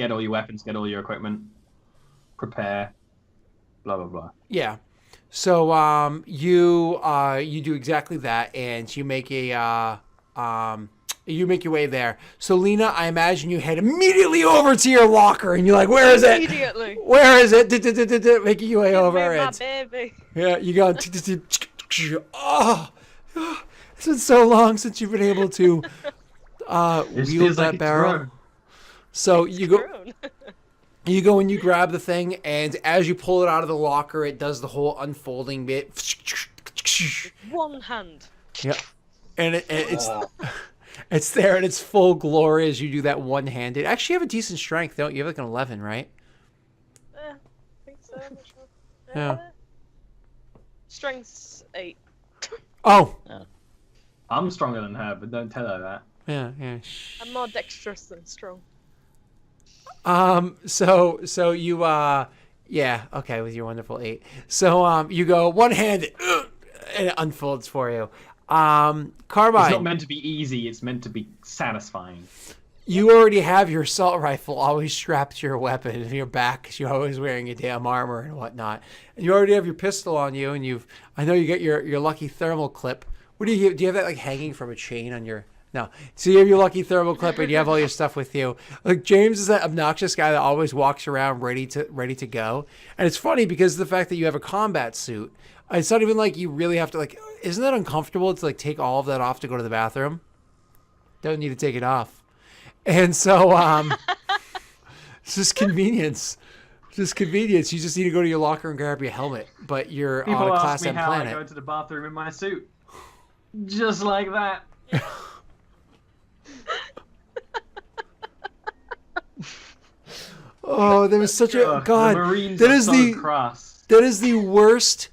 get all your weapons, get all your equipment, prepare, blah blah blah. Yeah. So you do exactly that, and you make your way there. So Lena, I imagine you head immediately over to your locker, and you're like, "Where is it? Immediately. Where is it?" Making your way Give over me my it. baby. Yeah, you go. Oh, it's been so long since you've been able to It wield feels like that it's barrel. grown. So It's you go. grown. You go and you grab the thing, and as you pull it out of the locker, it does the whole unfolding bit. One hand. Yeah, and it's there in its full glory as you do that one-handed. Actually, you have a decent strength, don't you? You have like an 11, right? I think so. I'm not sure. Yeah. Strength's 8. Oh. I'm stronger than her, but don't tell her that. Yeah. I'm more dexterous than strong. So you yeah, okay, with your wonderful 8. So you go one-handed, and it unfolds for you. Carbine. It's not meant to be easy. It's meant to be satisfying. You already have your assault rifle always strapped to your weapon in your back because you're always wearing your damn armor and whatnot. And you already have your pistol on you, and I know you get your lucky thermal clip. What do you have? Do you have that like hanging from a chain on your? No. So you have your lucky thermal clip, and you have all your stuff with you. Like James is that obnoxious guy that always walks around ready to go. And it's funny because of the fact that you have a combat suit. It's not even like you really have to like. Isn't that uncomfortable to like take all of that off to go to the bathroom? Don't need to take it off. And so, it's just convenience. Just convenience. You just need to go to your locker and grab your helmet. But you're People on a ask Class me M how I planet. go to the bathroom in my suit. Just like that. Oh, there was such a God. The Marines That are is so the crass. that is the worst.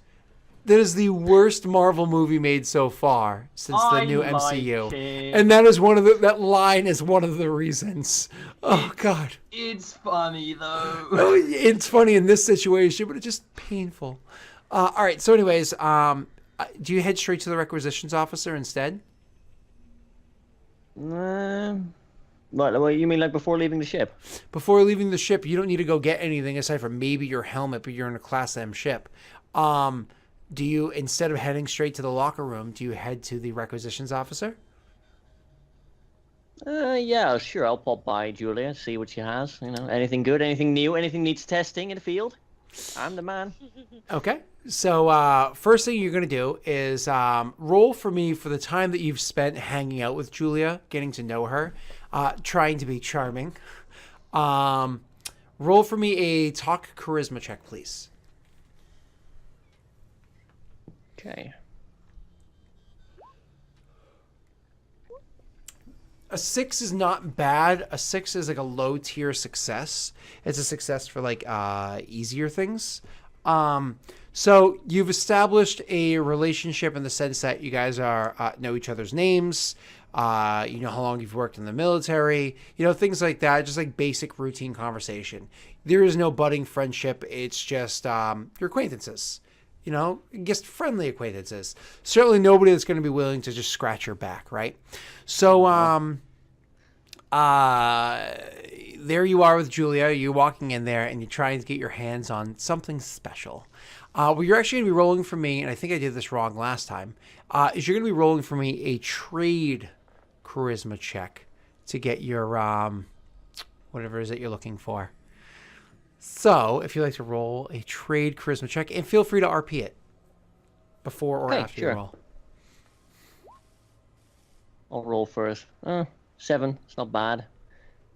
That is the worst Marvel movie made so far since the new MCU. Like it. And that is that line is one of the reasons. Oh God. It's funny though. Oh, it's funny in this situation, but it's just painful. All right. So, anyways, do you head straight to the requisitions officer instead? What you mean, like before leaving the ship? Before leaving the ship, you don't need to go get anything aside from maybe your helmet, but you're in a Class M ship. Do you, instead of heading straight to the locker room, do you head to the requisitions officer? Yeah, sure. I'll pop by Julia, see what she has. You know, anything good, anything new, anything needs testing in the field. I'm the man. Okay. So first thing you're going to do is roll for me for the time that you've spent hanging out with Julia, getting to know her, trying to be charming. Roll for me a talk charisma check, please. Okay. A 6 is not bad. A 6 is like a low tier success. It's a success for like easier things. So you've established a relationship in the sense that you guys are know each other's names. You know how long you've worked in the military. You know, things like that. Just like basic routine conversation. There is no budding friendship. It's just your acquaintances. You know, just friendly acquaintances. Certainly nobody that's going to be willing to just scratch your back, right? So, there you are with Julia. You're walking in there and you're trying to get your hands on something special. What you're actually going to be rolling for me, and I think I did this wrong last time, is you're going to be rolling for me a trade charisma check to get your, whatever it is that you're looking for. So, if you'd like to roll a trade charisma check, and feel free to RP it before or after you roll. I'll roll first. 7. It's not bad.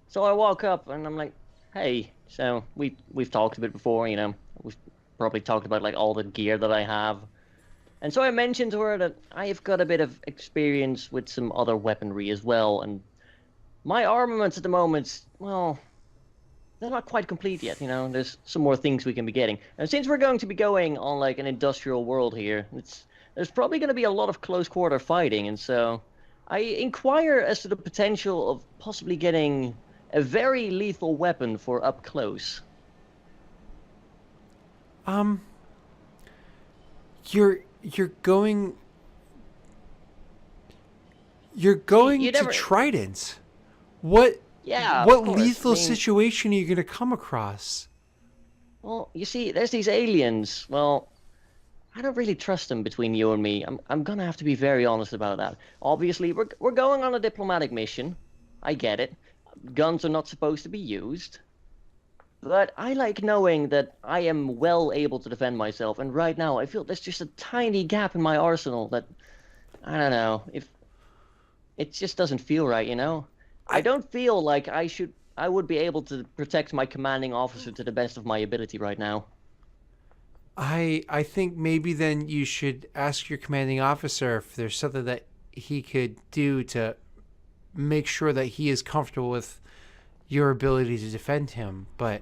So I walk up and I'm like, "Hey." So we've talked a bit before, you know. We've probably talked about like all the gear that I have. And so I mentioned to her that I've got a bit of experience with some other weaponry as well, and my armaments at the moment, well, they're not quite complete yet, you know. There's some more things we can be getting. And since we're going to be going on like an industrial world here, there's probably going to be a lot of close quarter fighting, and so I inquire as to the potential of possibly getting a very lethal weapon for up close. You're going to never... Trident. What? Yeah, what of course. lethal I mean, situation are you going to come across? well, you see, there's these aliens. Well, I don't really trust them between you and me. I'm gonna have to be very honest about that. Obviously, we're going on a diplomatic mission. I get it. Guns are not supposed to be used. But I like knowing that I am well able to defend myself, and right now I feel there's just a tiny gap in my arsenal that I don't know, if it just doesn't feel right, you know? I don't feel like I would be able to protect my commanding officer to the best of my ability right now. I think maybe then you should ask your commanding officer if there's something that he could do to make sure that he is comfortable with your ability to defend him. But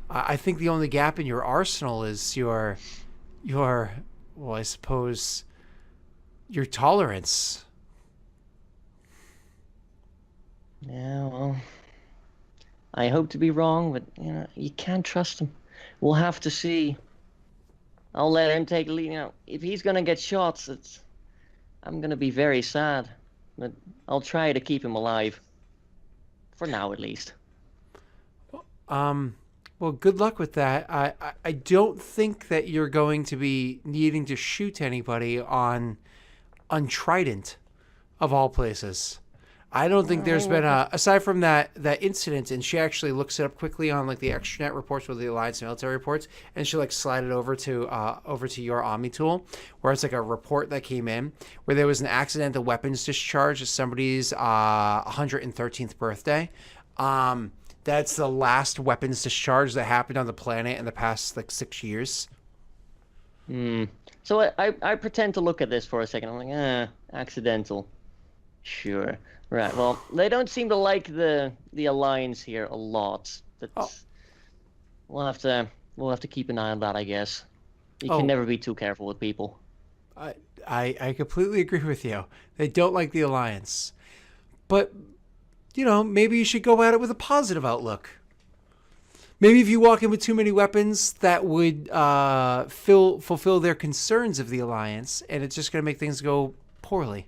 I think the only gap in your arsenal is your well, I suppose your tolerance. Yeah, well, I hope to be wrong, but you know, you can't trust him. We'll have to see. I'll let him take the lead. You know, if he's gonna get shots, I'm gonna be very sad. But I'll try to keep him alive. For now, at least. Well, good luck with that. I don't think that you're going to be needing to shoot anybody on Trident, of all places. I don't think there's been aside from that incident, and she actually looks it up quickly on like the extranet reports or the Alliance military reports, and she like slide it over to your Omni tool, where it's like a report that came in where there was an accidental weapons discharge at somebody's 113th birthday. That's the last weapons discharge that happened on the planet in the past like 6 years. So I pretend to look at this for a second. I'm like, accidental. Sure. Right. Well, they don't seem to like the Alliance here a lot. That's we'll have to keep an eye on that, I guess. You can never be too careful with people. I completely agree with you. They don't like the Alliance. But you know, maybe you should go at it with a positive outlook. Maybe if you walk in with too many weapons, that would fulfill their concerns of the Alliance, and it's just going to make things go poorly.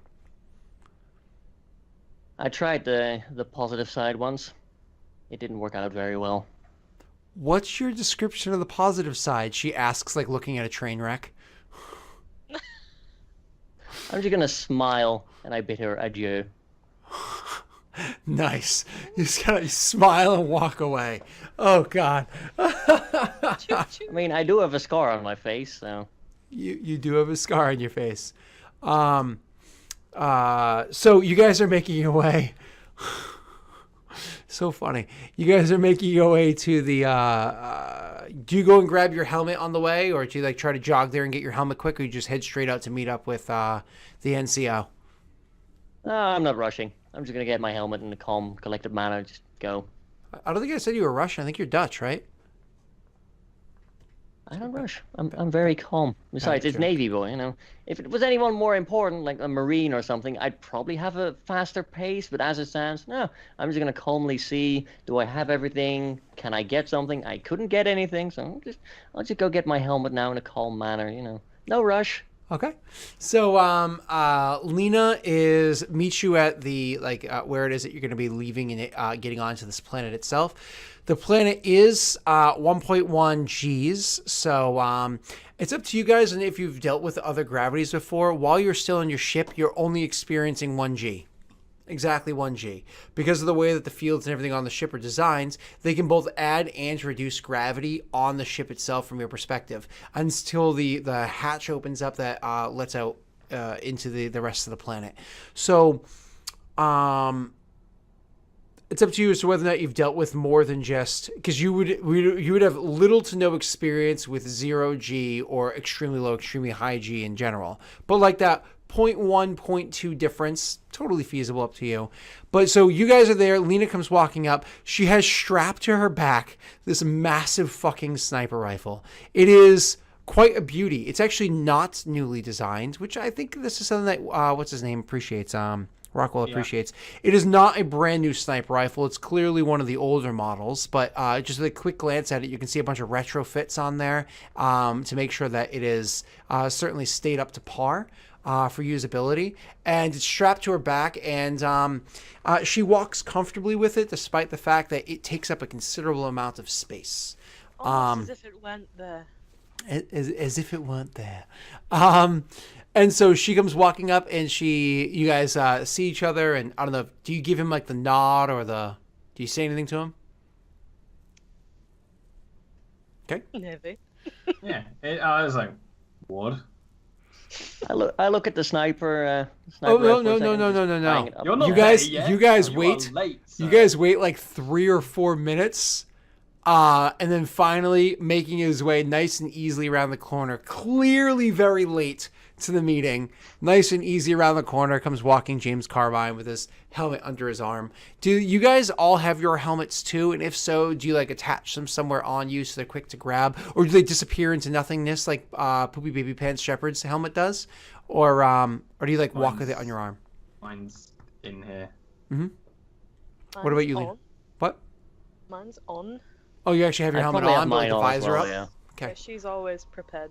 I tried the positive side once. It didn't work out very well. What's your description of the positive side? She asks, like looking at a train wreck. I'm just gonna smile, and I bid her adieu. Nice. You just gotta smile and walk away. Oh God. I mean, I do have a scar on my face, so. You do have a scar on your face. So you guys are making your way. So funny. You guys are making your way to the. Do you go and grab your helmet on the way, or do you like try to jog there and get your helmet quick, or you just head straight out to meet up with the NCO? I'm not rushing. I'm just gonna get my helmet in a calm, collected manner. Just go. I don't think I said you were Russian. I think you're Dutch, right? I don't rush. I'm very calm. Besides, it's joke. Navy boy, you know. If it was anyone more important, like a Marine or something, I'd probably have a faster pace. But as it stands, no. I'm just gonna calmly see. Do I have everything? Can I get something? I couldn't get anything, so I'll just go get my helmet now in a calm manner. You know, no rush. Okay. So Lena meets you at the where it is that you're going to be leaving and getting onto this planet itself. The planet is 1.1 Gs, so it's up to you guys. And if you've dealt with other gravities before, while you're still on your ship, you're only experiencing 1 G. Exactly 1 G. Because of the way that the fields and everything on the ship are designed, they can both add and reduce gravity on the ship itself from your perspective until the hatch opens up that lets out into the rest of the planet. So it's up to you as to whether or not you've dealt with more than just, because you would have little to no experience with 0 G or extremely low, extremely high G in general. But like that 0.1, 0.2 difference, totally feasible, up to you. But so you guys are there. Lena comes walking up. She has strapped to her back this massive fucking sniper rifle. It is quite a beauty. It's actually not newly designed, which I think this is something that what's his name appreciates. Rockwell appreciates. It is not a brand new sniper rifle. It's clearly one of the older models, but just with a quick glance at it, you can see a bunch of retrofits on there to make sure that it is certainly stayed up to par. for usability, and it's strapped to her back, and she walks comfortably with it, despite the fact that it takes up a considerable amount of space. Almost as if it went there. As if it weren't there. And so she comes walking up, and you guys see each other, and I don't know, do you give him like the nod or do you say anything to him? Okay. Maybe. Yeah, I was like, what? I look at the sniper. Oh Sniper no rifle a second, just bang it up. You're not You guys, there yet. you guys You are wait. late, You sir. guys wait like 3 or 4 minutes, and then finally making his way nice and easily around the corner. Clearly very late to the meeting. Nice and easy around the corner comes walking James Carbine with his helmet under his arm. Do you guys all have your helmets too? And if so, do you like attach them somewhere on you so they're quick to grab, or do they disappear into nothingness like Poopy Baby Pants Shepard's helmet does, or do you like walk with it on your arm? Mine's in here. What about you, Lena? On. What? Mine's on. Oh, you actually have your I helmet probably have on, but with mine the on as visor well, up. yeah. Okay. Yeah, she's always prepared.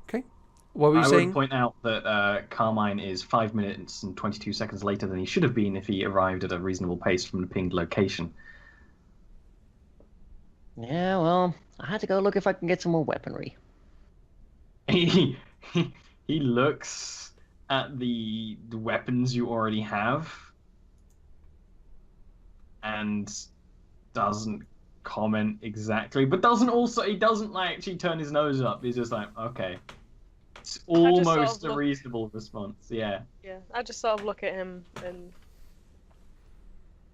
Okay. What were you I saying? would point out that Carmine is 5 minutes and 22 seconds later than he should have been if he arrived at a reasonable pace from the pinged location. Yeah, well, I had to go look if I can get some more weaponry. He looks at the weapons you already have and doesn't comment exactly, but he doesn't like actually turn his nose up. He's just like, okay. It's almost a reasonable response, yeah. Yeah, I just sort of look at him and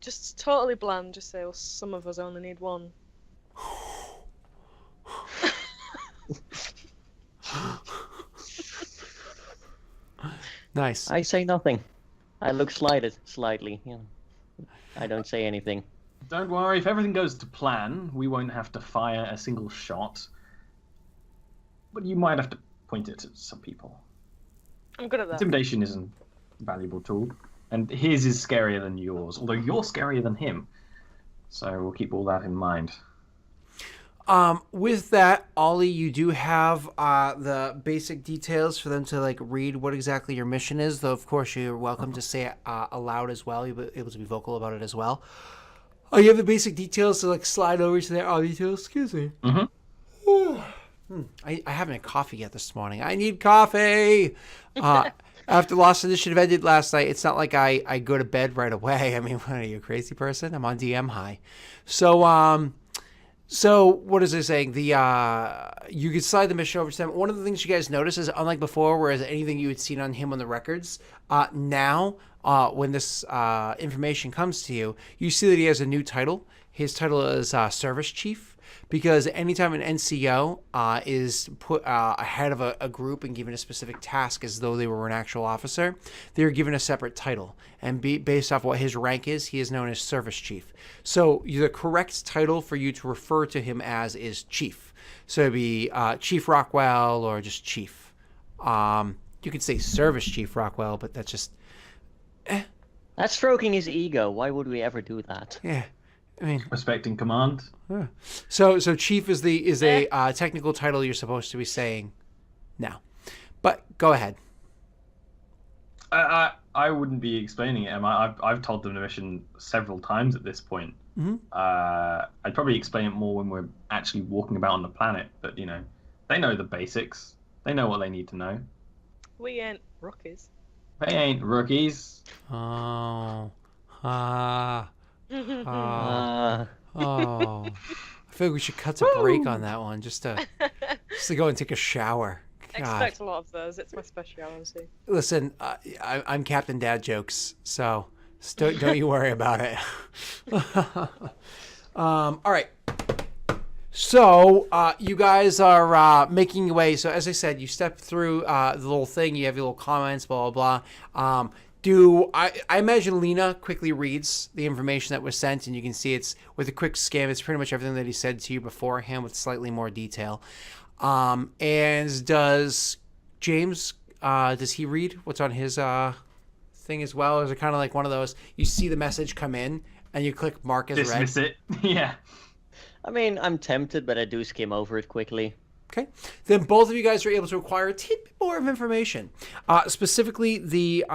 just totally bland, just say, well, some of us only need one. Nice. I say nothing. I look slightly. You know. I don't say anything. Don't worry, if everything goes to plan, we won't have to fire a single shot. But you might have to point it at some people. I'm good at that. Intimidation is a valuable tool, and his is scarier than yours, although you're scarier than him. So we'll keep all that in mind. With that, Ollie, you do have the basic details for them to like read what exactly your mission is. Though, of course, you're welcome to say it aloud as well. You'll be able to be vocal about it as well. Oh, you have the basic details to like slide over to their details. Excuse me. I haven't had coffee yet this morning. I need coffee. After Lost Initiative ended last night, it's not like I go to bed right away. I mean, what are you, a crazy person? I'm on DM high. So what is it saying? You could slide the mission over to them. One of the things you guys notice is, unlike before, whereas anything you had seen on him on the records, now when this information comes to you, you see that he has a new title. His title is Service Chief. Because anytime an NCO is put ahead of a group and given a specific task as though they were an actual officer, they're given a separate title. And based off what his rank is, he is known as Service Chief. So the correct title for you to refer to him as is Chief. So it'd be Chief Rockwell or just Chief. You could say Service Chief Rockwell, but that's just... That's stroking his ego. Why would we ever do that? Yeah. I mean, Respecting command. yeah. So Chief is a technical title you're supposed to be saying now. But go ahead. I wouldn't be explaining it, Emma. I've told them the mission several times at this point. Mm-hmm. I'd probably explain it more when we're actually walking about on the planet, but you know, they know the basics. They know what they need to know. We ain't rookies. They ain't rookies. Oh. Uh, Oh. I feel like we should cut a break on that one just to go and take a shower. God. Expect a lot of those. It's my speciality. Listen, I'm Captain Dad Jokes, so don't you worry about it. All right. So you guys are making your way. So as I said, you step through the little thing. You have your little comments, blah, blah, blah. I imagine Lena quickly reads the information that was sent, and you can see it's with a quick skim. It's pretty much everything that he said to you beforehand with slightly more detail. And does James, does he read what's on his thing as well? Or is it kind of like one of those, you see the message come in and you click mark as read? Dismiss it. Yeah. I mean, I'm tempted, but I do skim over it quickly. Okay. Then both of you guys are able to acquire a tidbit more of information. Specifically, the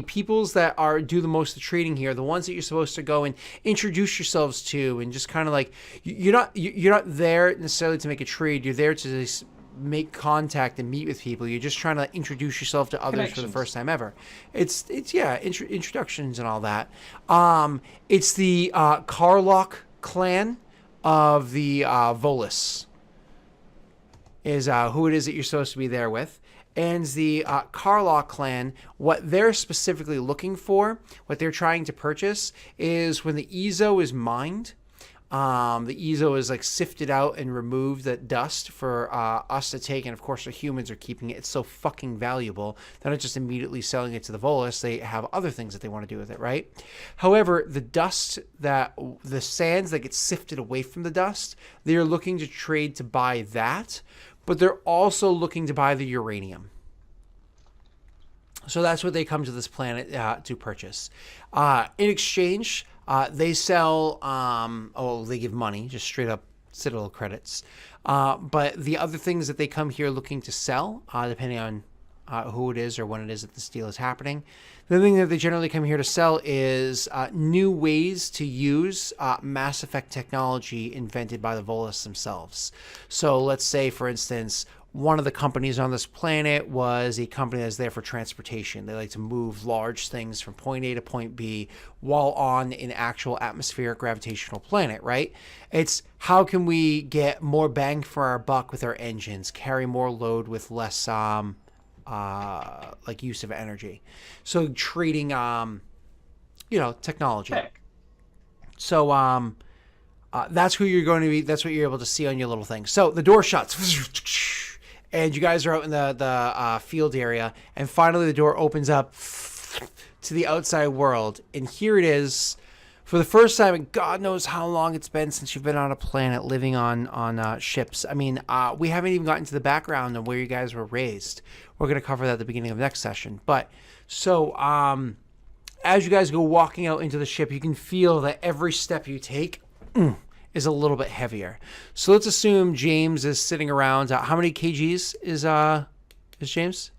peoples that do the most of the trading here, the ones that you're supposed to go and introduce yourselves to, and just kind of like you're not there necessarily to make a trade. You're there to just make contact and meet with people. You're just trying to introduce yourself to others for the first time ever. It's introductions and all that. It's the Karlok clan of the Volus is who it is that you're supposed to be there with. And the Karlok clan, what they're specifically looking for, what they're trying to purchase, is when the Ezo is mined, the Ezo is like sifted out and removed, that dust for us to take, and of course the humans are keeping it. It's so fucking valuable. They're not just immediately selling it to the Volus. They have other things that they want to do with it, right? However, the sands that get sifted away from the dust, they are looking to trade to buy that, but they're also looking to buy the uranium. So that's what they come to this planet to purchase. In exchange, they sell, they give money, just straight up Citadel credits. But the other things that they come here looking to sell, depending on who it is or when it is that this deal is happening, the thing that they generally come here to sell is new ways to use Mass Effect technology invented by the Volus themselves. So let's say, for instance, one of the companies on this planet was a company that's there for transportation. They like to move large things from point A to point B while on an actual atmospheric gravitational planet, right? It's how can we get more bang for our buck with our engines, carry more load with less use of energy. So trading, technology. Heck. So that's who you're going to be. That's what you're able to see on your little thing. So the door shuts. And you guys are out in the field area, and finally the door opens up to the outside world. And here it is, for the first time in God knows how long it's been since you've been on a planet living on ships. I mean, we haven't even gotten to the background of where you guys were raised. We're going to cover that at the beginning of next session. But so as you guys go walking out into the ship, you can feel that every step you take is a little bit heavier. So let's assume James is sitting around. How many kgs is James?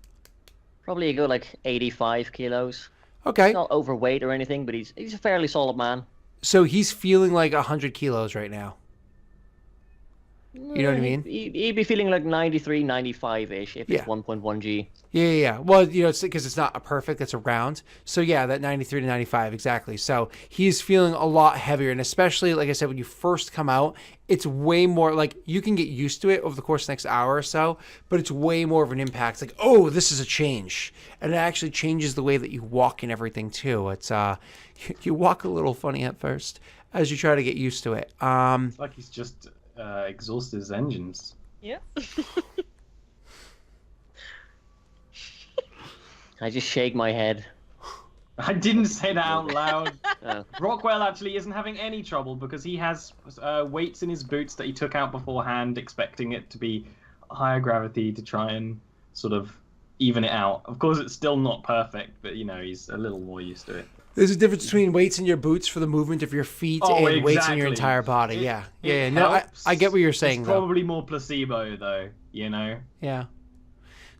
Probably a good 85 kilos. Okay. He's not overweight or anything, but he's a fairly solid man. So he's feeling like 100 kilos right now. You know what I mean? He'd be feeling like 93, 95-ish if it's 1.1 G. Yeah. Well, it's because it's not a perfect, it's a round. So yeah, that 93 to 95, exactly. So he's feeling a lot heavier. And especially, like I said, when you first come out, it's way more you can get used to it over the course of the next hour or so, but it's way more of an impact. It's like, oh, this is a change. And it actually changes the way that you walk and everything too. It's you walk a little funny at first as you try to get used to it. It's like he's just exhausted his engines. Yeah. I just shake my head. I didn't say that out loud. Rockwell actually isn't having any trouble because he has weights in his boots that he took out beforehand, expecting it to be higher gravity to try and sort of even it out. Of course, it's still not perfect, but he's a little more used to it. There's a difference between weights in your boots for the movement of your feet and weights in your entire body. Yeah. No, I get what you're saying. It's probably more placebo, though. Yeah.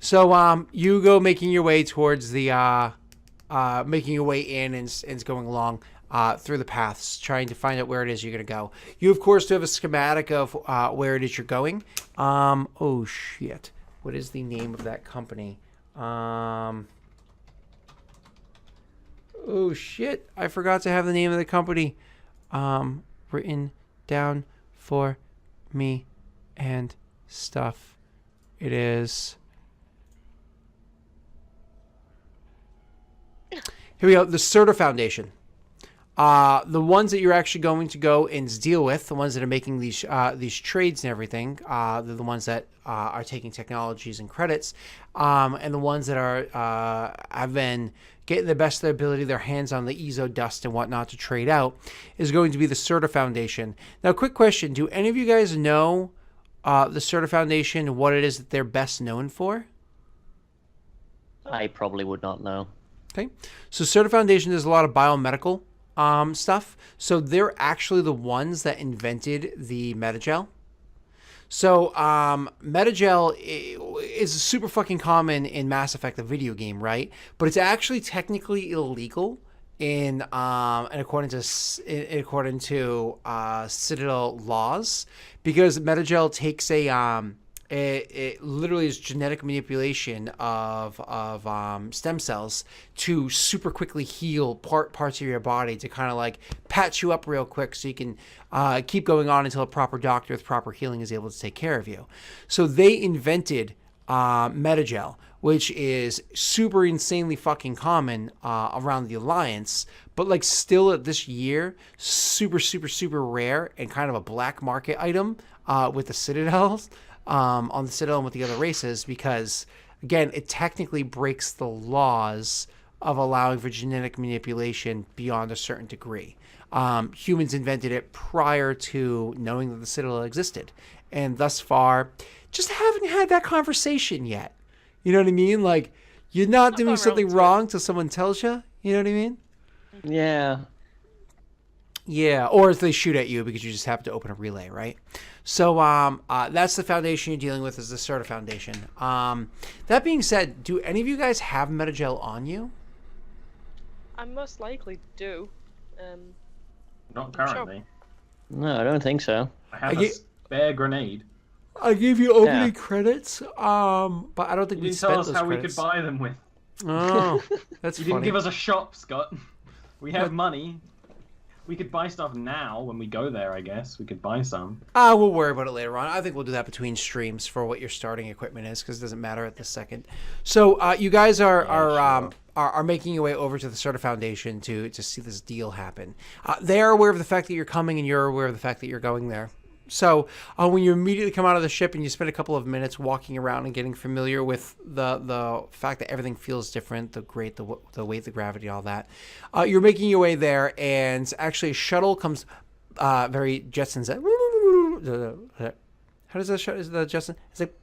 So you go making your way towards the making your way in and going along through the paths, trying to find out where it is you're going to go. You, of course, do have a schematic of where it is you're going. Oh, shit. What is the name of that company? Oh, shit. I forgot to have the name of the company written down for me and stuff. It is... Here we go. The Serta Foundation. The ones that you're actually going to go and deal with, the ones that are making these trades and everything, they're the ones that are taking technologies and credits, and the ones that are have been getting the best of their ability, their hands on the Ezo dust and whatnot to trade out, is going to be the Serta Foundation. Now, quick question: do any of you guys know the Serta Foundation, what it is that they're best known for? I probably would not know. Okay, so Serta Foundation does a lot of biomedical stuff. So they're actually the ones that invented the Metagel. So, Metagel is super fucking common in Mass Effect, the video game, right? But it's actually technically illegal in according to Citadel laws, because Metagel takes it literally is genetic manipulation of stem cells to super quickly heal parts of your body, to kind of like patch you up real quick so you can keep going on until a proper doctor with proper healing is able to take care of you. So they invented Metagel, which is super insanely fucking common around the Alliance, but like still at this year, super rare and kind of a black market item with the Citadels. On the Citadel and with the other races, because again, it technically breaks the laws of allowing for genetic manipulation beyond a certain degree. Humans invented it prior to knowing that the Citadel existed, and thus far just haven't had that conversation yet. You know what I mean? Like, you're not doing something wrong till someone tells you. You know what I mean? Yeah, or if they shoot at you because you just happen to open a relay, right? So that's the foundation you're dealing with, is the Serta Foundation. That being said, do any of you guys have Metagel on you? I most likely do. Not currently. No, I don't think so. I have a spare grenade. I gave you opening credits, but I don't think you we didn't tell us how credits. we could buy them with. Oh, that's you funny. didn't give us a shop, Scott. We have money. We could buy stuff now when we go there, I guess. We could buy some. We'll worry about it later on. I think we'll do that between streams for what your starting equipment is, because it doesn't matter at this second. So you guys are making your way over to the Serta Foundation to see this deal happen. They are aware of the fact that you're coming, and you're aware of the fact that you're going there. So when you immediately come out of the ship and you spend a couple of minutes walking around and getting familiar with the fact that everything feels different, the weight, the gravity, all that, you're making your way there, and actually a shuttle comes, very Jetsons. How does that shuttle? Is that Jetson? It's like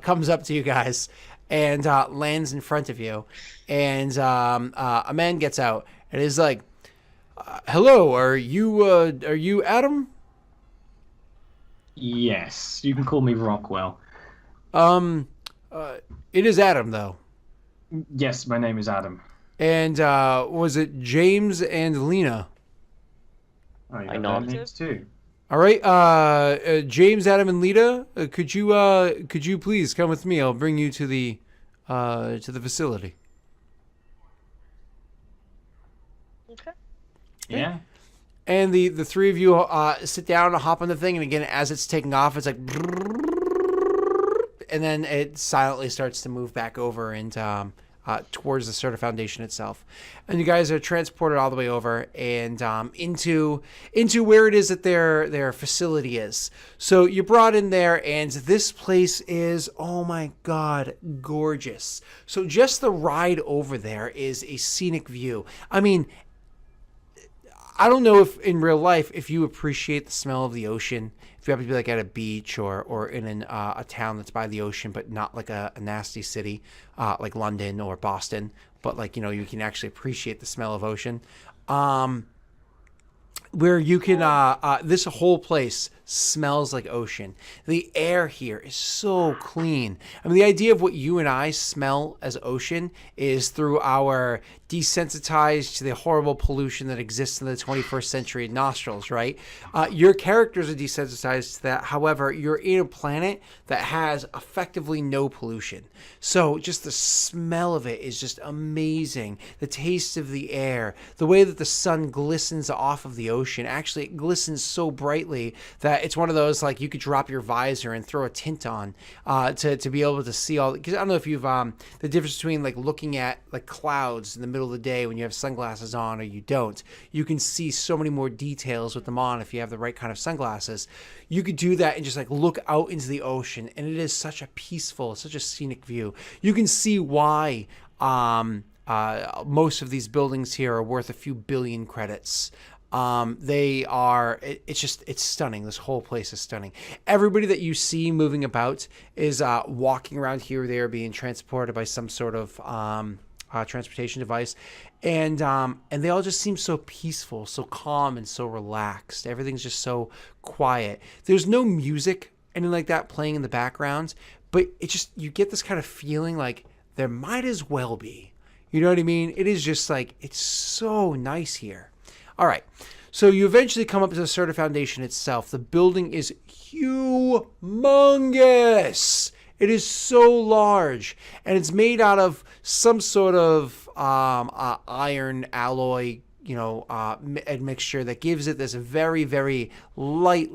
comes up to you guys and lands in front of you, and a man gets out and is like, "Hello, are you Adam?" Yes, you can call me Rockwell. It is Adam, though. Yes, my name is Adam. And was it James and Lena? Oh, you I got know. their names too. All right, James, Adam, and Lena, could you please come with me? I'll bring you to the facility. Okay. Yeah. And the three of you sit down and hop on the thing, and again, as it's taking off, it's like, and then it silently starts to move back over and towards the Serta Foundation itself. And you guys are transported all the way over and into where it is that their facility is. So you're brought in there, and this place is, oh my God, gorgeous. So just the ride over there is a scenic view. I mean, I don't know if in real life, if you appreciate the smell of the ocean, if you happen to be like at a beach or in a town that's by the ocean, but not like a nasty city like London or Boston, but like, you can actually appreciate the smell of ocean. Where you can, this whole place smells like ocean. The air here is so clean. I mean, the idea of what you and I smell as ocean is through our desensitized to the horrible pollution that exists in the 21st century nostrils, right? Your characters are desensitized to that. However, you're in a planet that has effectively no pollution. So just the smell of it is just amazing. The taste of the air, the way that the sun glistens off of the ocean. Actually, it glistens so brightly that it's one of those, like, you could drop your visor and throw a tint on to be able to see all. Because I don't know if you've the difference between like looking at like clouds in the middle of the day when you have sunglasses on or you don't. You can see so many more details with them on if you have the right kind of sunglasses. You could do that and just like look out into the ocean, and it is such a peaceful, such a scenic view. You can see why most of these buildings here are worth a few billion credits. It's stunning. This whole place is stunning. Everybody that you see moving about is walking around here or there, being transported by some sort of transportation device, and they all just seem so peaceful, so calm, and so relaxed. Everything's just so quiet. There's no music, anything like that playing in the background, but it just, you get this kind of feeling like there might as well be. You know what I mean? It is just like, it's so nice here. All right. So you eventually come up to the Serta Foundation itself. The building is humongous. It is so large, and it's made out of some sort of iron alloy, admixture that gives it this very, very light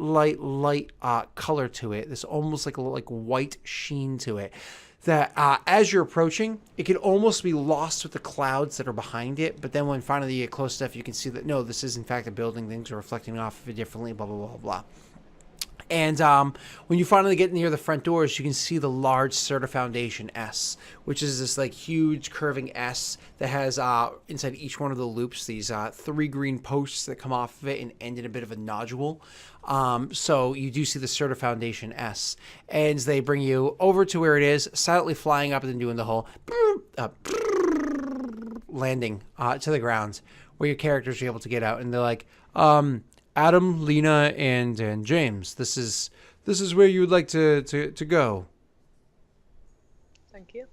color to it. This almost like white sheen to it. That as you're approaching, it can almost be lost with the clouds that are behind it. But then when finally you get close enough, you can see that, no, this is in fact a building. Things are reflecting off of it differently, blah, blah, blah, blah. And when you finally get near the front doors, you can see the large Serta Foundation S, which is this like huge curving S that has inside each one of the loops these 3 green posts that come off of it and end in a bit of a nodule. So you do see the Serta Foundation S, and they bring you over to where it is, silently flying up and then doing the whole landing to the ground, where your characters are able to get out, and they're like, Adam, Lena, and James, this is where you would like to go. Thank you.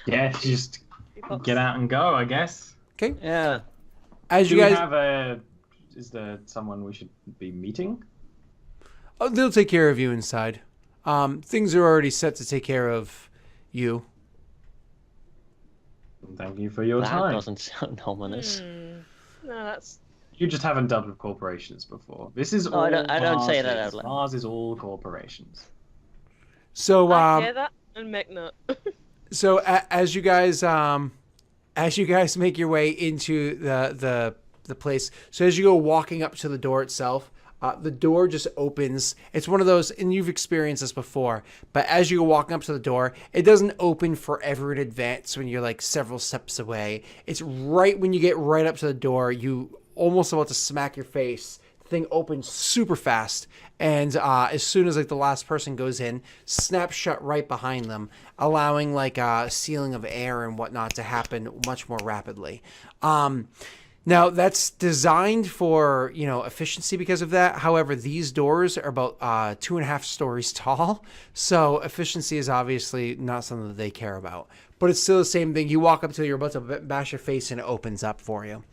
Yeah, just get out and go, I guess. Okay. Yeah. As Do you we guys, have is there someone we should be meeting? oh, they'll take care of you inside. Things are already set to take care of you. Thank you for your That time. doesn't sound ominous. No, that's... You just haven't dealt with corporations before. This is No, all I don't say that Mars out loud. Mars is all corporations. So I hear that and make note. So as you guys make your way into the place, so as you go walking up to the door itself, the door just opens. It's one of those, and you've experienced this before, but as you go walking up to the door, it doesn't open forever in advance when you're like several steps away. It's right when you get right up to the door, you almost about to smack your face. The thing opens super fast, and as soon as like the last person goes in, snaps shut right behind them, allowing like a sealing of air and whatnot to happen much more rapidly. Now that's designed for, efficiency because of that. However, these doors are about 2.5 stories tall. So efficiency is obviously not something that they care about, but it's still the same thing. You walk up to it, you're about to bash your face and it opens up for you.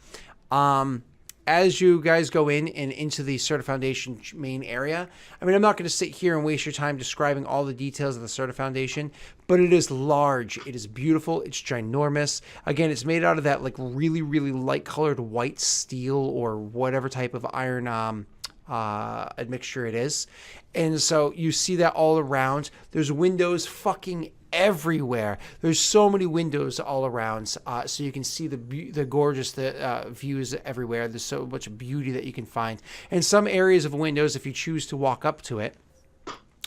As you guys go in and into the Serta Foundation main area, I mean, I'm not going to sit here and waste your time describing all the details of the Serta Foundation, but it is large. It is beautiful. It's ginormous. Again, it's made out of that like really, really light colored white steel or whatever type of iron admixture it is. And so you see that all around. There's windows fucking everywhere. There's so many windows all around, so you can see the gorgeous views everywhere. There's so much beauty that you can find. And some areas of windows, if you choose to walk up to it,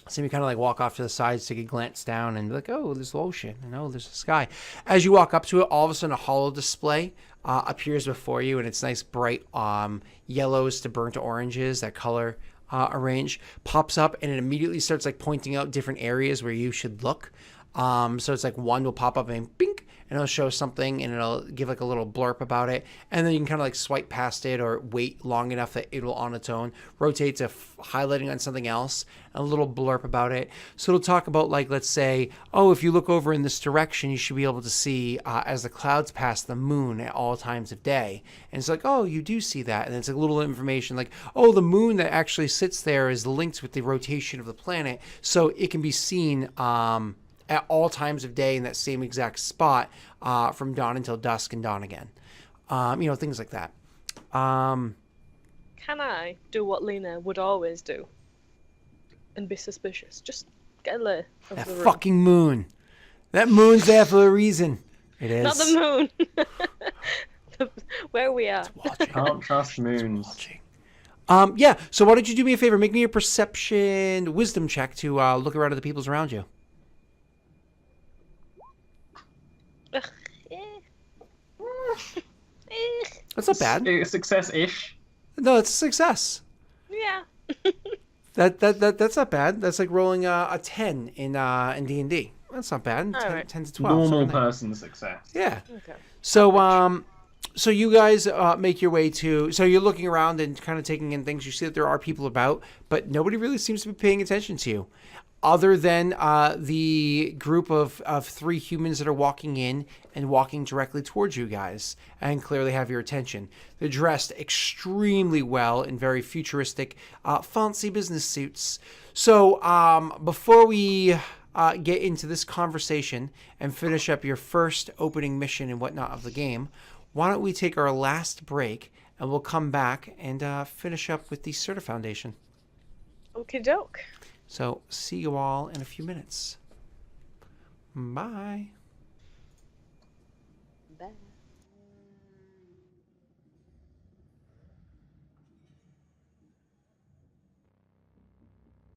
so you kind of like walk off to the sides to glance down and be like, oh, there's the ocean, and oh, there's the sky. As you walk up to it, all of a sudden a holo display appears before you, and it's nice bright yellows to burnt oranges, that color arrange, pops up, and it immediately starts like pointing out different areas where you should look. So it's like one will pop up and bink, and it'll show something, and it'll give like a little blurb about it, and then you can kind of like swipe past it or wait long enough that it'll on its own rotate to highlighting on something else, a little blurb about it. So it'll talk about, like, let's say, oh, if you look over in this direction, you should be able to see as the clouds pass the moon at all times of day. And it's like, oh, you do see that, and it's a little information like, oh, the moon that actually sits there is linked with the rotation of the planet, so it can be seen at all times of day in that same exact spot from dawn until dusk and dawn again. Things like that. Can I do what Lena would always do and be suspicious? Just get a lay of That the room. fucking moon. That moon's there for a reason. It is. Not the moon. Where we are. Watching. Can't trust moons. Watching. Yeah, so why don't you do me a favor? Make me a perception wisdom check to look around at the peoples around you. That's not bad. Success-ish. No, it's a success. Yeah. That's not bad. That's like rolling a 10 in D&D. That's not bad. 10, right. 10 to 12. Normal something like- person success. Yeah. Okay. So, so you guys make your way to. So you're looking around and kind of taking in things. You see that there are people about, but nobody really seems to be paying attention to you, other than the group of 3 humans that are walking in and walking directly towards you guys, and clearly have your attention. They're dressed extremely well in very futuristic, fancy business suits. So, before we get into this conversation and finish up your first opening mission and whatnot of the game, why don't we take our last break and we'll come back and finish up with the Serta Foundation. Okie doke. So see you all in a few minutes. Bye. Bye.